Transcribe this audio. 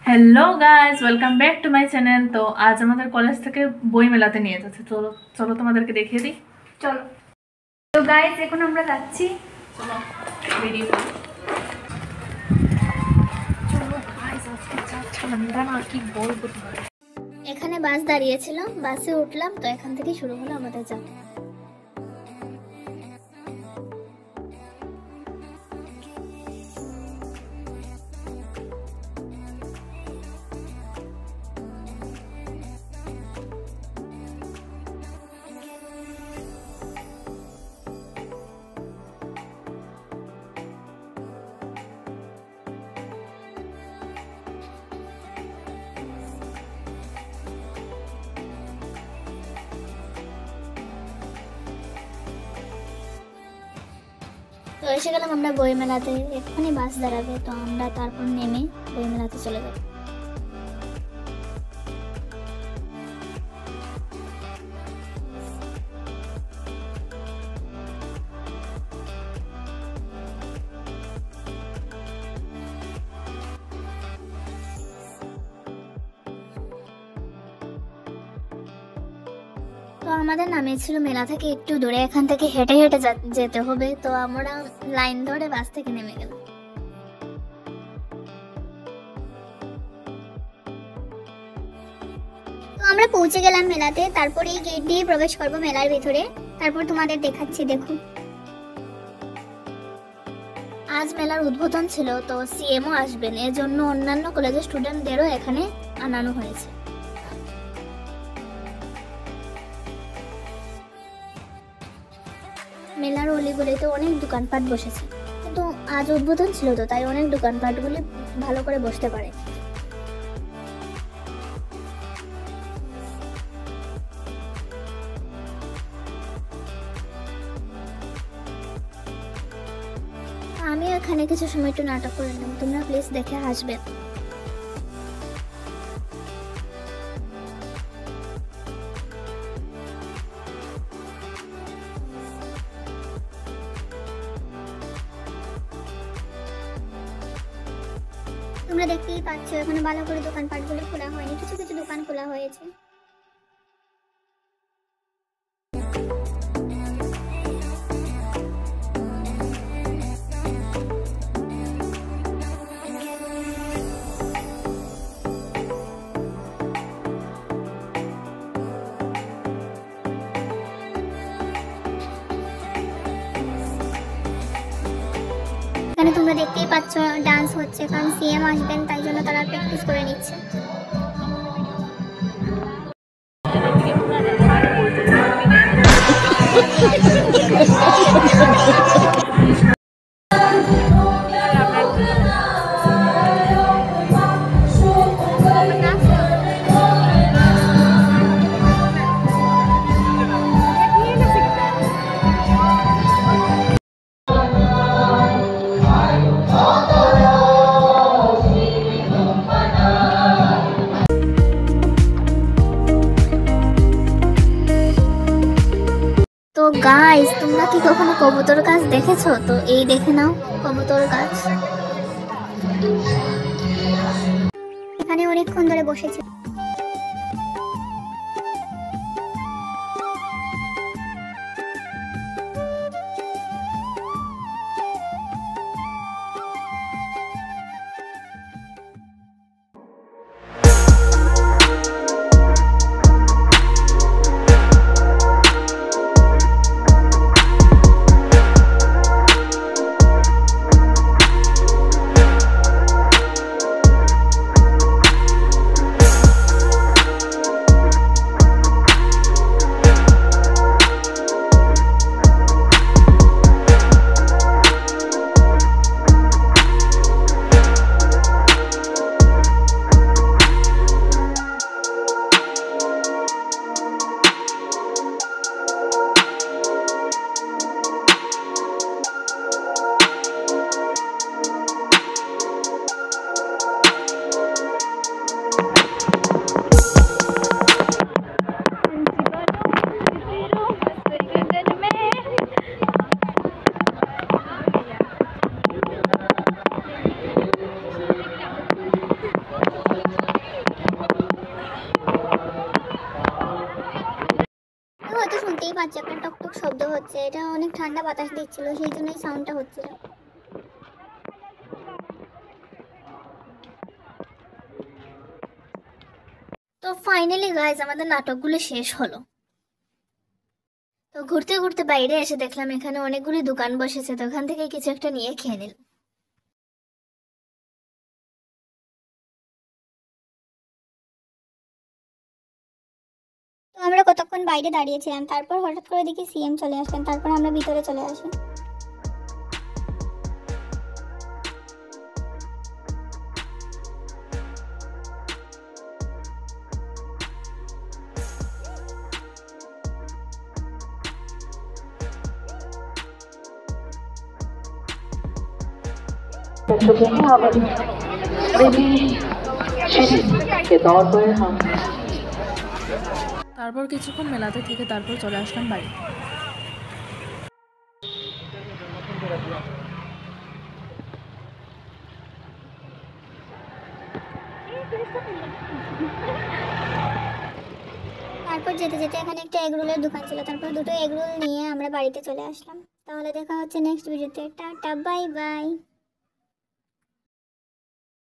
Hello guys, welcome back to my channel. তো আজ আমাদের কলেজ থেকে বই মেলাতে নিয়ে যাচ্ছে। চলো চলো তোমাদেরকে দেখিয়ে দিই। চলো। তো গাইস এখন আমরা যাচ্ছি। চলো ভিডিও চলো গাইস, আজকে যাচ্ছিলাম না কি বলবো তোমাদের। এখানে বাস দাঁড়িয়েছিল, বাসে উঠলাম, তো এখান থেকে শুরু হলো আমাদের যাত্রা। তো এসে গেলাম আমরা বই মেলাতে। এক্ষুনি বাস দাঁড়াবে, তো আমরা তারপর নেমে বই মেলাতে চলে যাব। তো আমাদের নামিয়েছিল মেলা থেকে একটু দূরে, এখান থেকে হেঁটে হেঁটে যেতে হবে। তো আমরা লাইন ধরে বাস থেকে নেমে গেলাম। তো আমরা পৌঁছে গেলাম মেলাতে। তারপর এই গেট দিয়ে প্রবেশ করবো মেলার ভিতরে। তারপর তোমাদের দেখাচ্ছি, দেখো। আজ মেলার উদ্বোধন ছিল, তো সিএমও আসবেন, এজন্য অন্যান্য কলেজের স্টুডেন্টদেরও এখানে আনানো হয়েছে। মেলার অলিগলিতে অনেক দোকানপাট বসেছে, কিন্তু আজ উদ্বোধন ছিল, তো তাই অনেক দোকানপাটগুলি ভালো করে বসতে পারে। আমি এখানে কিছু সময় একটু নাটক করে নিলাম, তোমরা প্লিজ দেখে হাসবে। তোমরা দেখতেই পাচ্ছ এখানে ভালো করে দোকানপাটগুলো খোলা হয়নি, কিছু কিছু দোকান খোলা হয়েছে। এখানে তোমরা দেখতেই পাচ্ছ ডান্স হচ্ছে, কারণ সিএম আসবেন, তাই জন্য তারা প্র্যাকটিস করে নিচ্ছে। তো গাইস, তোমরা কি কখনো কবুতর গাছ দেখেছো? তো এই দেখে নাও কবুতর গাছ। এখানে অনেকক্ষণ ধরে বসেছে। পাচ্ছ একটা টকটক শব্দ হচ্ছে, এটা অনেক ঠান্ডা বাতাস দিচ্ছিল, সেই জন্যই সাউন্ডটা হচ্ছিল। তো ফাইনালি গাইজ আমাদের নাটকগুলো শেষ হলো। তো ঘুরতে ঘুরতে বাইরে এসে দেখলাম এখানে অনেকগুলি দোকান বসেছে, তো ওখান থেকে কিছু একটা নিয়ে খেয়ে নিলাম। তো আমরা কতক্ষণ বাইরে দাঁড়িয়েছিলাম, তারপর হঠাৎ করে দেখি সিএম চলে আসলেন, তারপর আমরা ভিতরে চলে আসি। चुके हैं अब के तौर पर हम। তারপর কিছুক্ষণ মেলাতে থেকে তারপর চলে আসলাম বাড়ি। তারপর যেতে যেতে এখানে একটা এগরোলের দোকান ছিল, তারপর দুটো এগরোল নিয়ে আমরা বাড়িতে চলে আসলাম। তাহলে দেখা হচ্ছে নেক্সট ভিডিওতে। Tata, bye bye.